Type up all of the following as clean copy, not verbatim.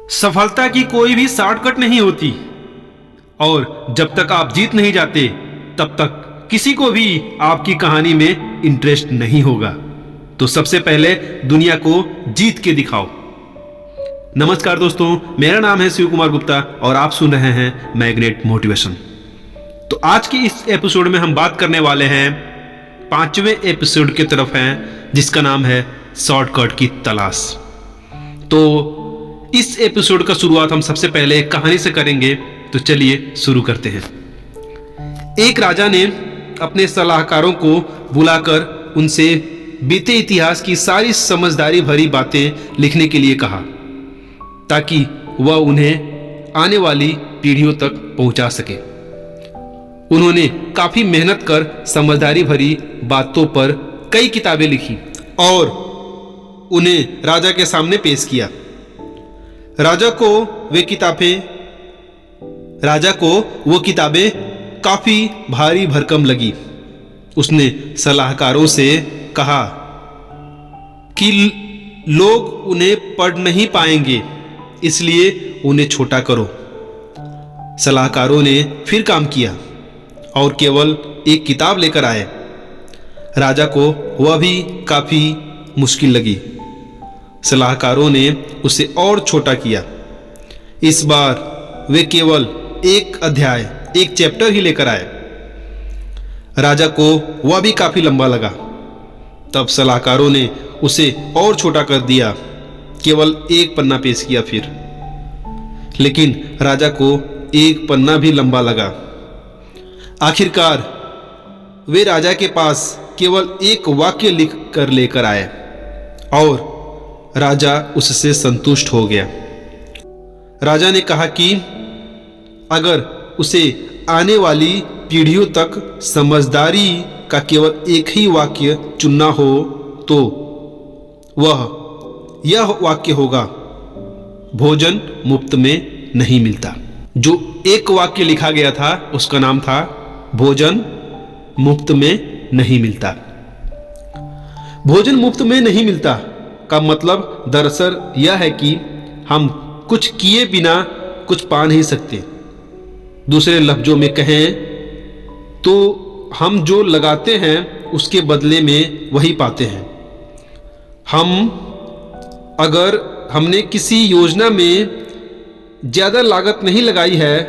सफलता की कोई भी शॉर्टकट नहीं होती और जब तक आप जीत नहीं जाते तब तक किसी को भी आपकी कहानी में इंटरेस्ट नहीं होगा। तो सबसे पहले दुनिया को जीत के दिखाओ। नमस्कार दोस्तों, मेरा नाम है शिव कुमार गुप्ता और आप सुन रहे हैं मैग्नेट मोटिवेशन। तो आज की इस एपिसोड में हम बात करने वाले हैं 5वें एपिसोड की तरफ हैं, जिसका नाम है शॉर्टकट की तलाश। तो इस एपिसोड का शुरुआत हम सबसे पहले एक कहानी से करेंगे। तो चलिए शुरू करते हैं। एक राजा ने अपने सलाहकारों को बुलाकर उनसे बीते इतिहास की सारी समझदारी भरी बातें लिखने के लिए कहा, ताकि वह उन्हें आने वाली पीढ़ियों तक पहुंचा सके। उन्होंने काफी मेहनत कर समझदारी भरी बातों पर कई किताबें लिखी और उन्हें राजा के सामने पेश किया। राजा को वो किताबें काफी भारी भरकम लगी। उसने सलाहकारों से कहा कि लोग उन्हें पढ़ नहीं पाएंगे, इसलिए उन्हें छोटा करो। सलाहकारों ने फिर काम किया और केवल एक किताब लेकर आए। राजा को वह भी काफी मुश्किल लगी। सलाहकारों ने उसे और छोटा किया। इस बार वे केवल एक अध्याय, एक चैप्टर ही लेकर आए। राजा को वह भी काफी लंबा लगा। तब सलाहकारों ने उसे और छोटा कर दिया, केवल एक पन्ना पेश किया फिर। लेकिन राजा को एक पन्ना भी लंबा लगा। आखिरकार वे राजा के पास केवल एक वाक्य लिख कर लेकर आए और राजा उससे संतुष्ट हो गया। राजा ने कहा कि अगर उसे आने वाली पीढ़ियों तक समझदारी का केवल एक ही वाक्य चुनना हो तो वह यह वाक्य होगा, भोजन मुफ्त में नहीं मिलता। जो एक वाक्य लिखा गया था उसका नाम था भोजन मुफ्त में नहीं मिलता। भोजन मुफ्त में नहीं मिलता का मतलब दरअसल यह है कि हम कुछ किए बिना कुछ पा नहीं सकते। दूसरे लफ्जों में कहें तो हम जो लगाते हैं उसके बदले में वही पाते हैं। अगर हमने किसी योजना में ज्यादा लागत नहीं लगाई है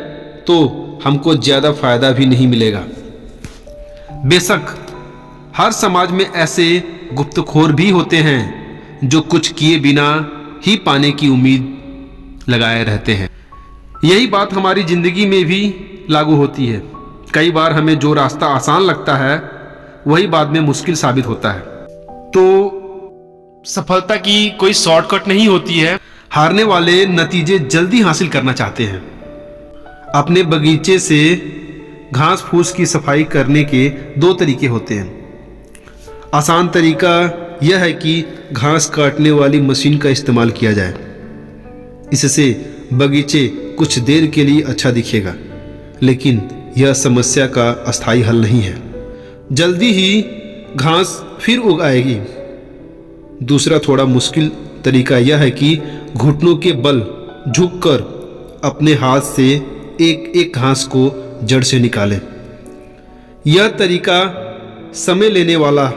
तो हमको ज्यादा फायदा भी नहीं मिलेगा। बेशक हर समाज में ऐसे गुप्तखोर भी होते हैं जो कुछ किए बिना ही पाने की उम्मीद लगाए रहते हैं। यही बात हमारी जिंदगी में भी लागू होती है। कई बार हमें जो रास्ता आसान लगता है वही बाद में मुश्किल साबित होता है। तो सफलता की कोई शॉर्टकट नहीं होती है। हारने वाले नतीजे जल्दी हासिल करना चाहते हैं। अपने बगीचे से घास फूस की सफाई करने के 2 तरीके होते हैं। आसान तरीका यह है कि घास काटने वाली मशीन का इस्तेमाल किया जाए। इससे बगीचे कुछ देर के लिए अच्छा दिखेगा, लेकिन यह समस्या का अस्थायी हल नहीं है। जल्दी ही घास फिर उग आएगी। दूसरा थोड़ा मुश्किल तरीका यह है कि घुटनों के बल झुककर अपने हाथ से एक एक घास को जड़ से निकालें। यह तरीका समय लेने वाला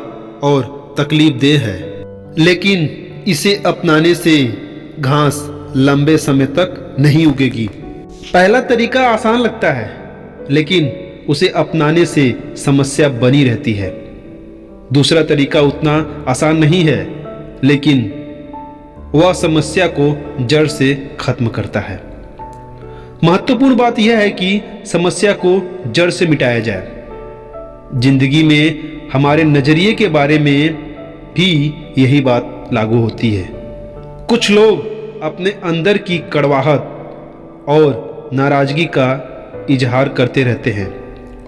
और तकलीफदेह है, लेकिन इसे अपनाने से घास लंबे समय तक नहीं उगेगी। पहला तरीका आसान लगता है, लेकिन उसे अपनाने से समस्या बनी रहती है। दूसरा तरीका उतना आसान नहीं है, लेकिन वह समस्या को जड़ से खत्म करता है। महत्वपूर्ण बात यह है कि समस्या को जड़ से मिटाया जाए। जिंदगी में हमारे नजरिए के बारे में भी यही बात लागू होती है। कुछ लोग अपने अंदर की कड़वाहट और नाराजगी का इजहार करते रहते हैं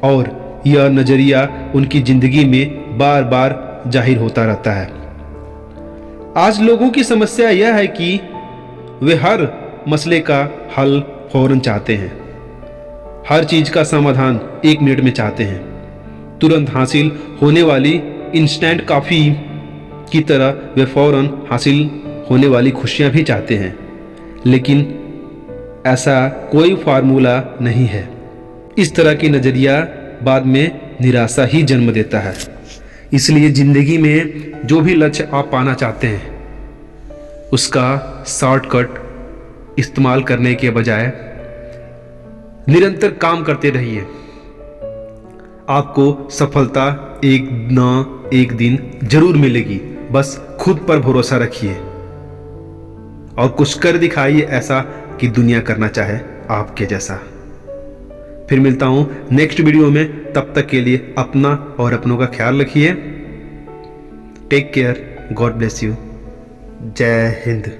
और यह नजरिया उनकी जिंदगी में बार बार जाहिर होता रहता है। आज लोगों की समस्या यह है कि वे हर मसले का हल फौरन चाहते हैं। हर चीज का समाधान 1 मिनट में चाहते हैं। तुरंत हासिल होने वाली इंस्टेंट कॉफी की तरह वे फौरन हासिल होने वाली खुशियां भी चाहते हैं, लेकिन ऐसा कोई फार्मूला नहीं है। इस तरह की नज़रिया बाद में निराशा ही जन्म देता है। इसलिए ज़िंदगी में जो भी लक्ष्य आप पाना चाहते हैं उसका शॉर्टकट इस्तेमाल करने के बजाय निरंतर काम करते रहिए। आपको सफलता एक न एक दिन जरूर मिलेगी। बस खुद पर भरोसा रखिए और कुछ कर दिखाइए ऐसा कि दुनिया करना चाहे आपके जैसा। फिर मिलता हूं नेक्स्ट वीडियो में। तब तक के लिए अपना और अपनों का ख्याल रखिए। Take care. God bless you. जय हिंद।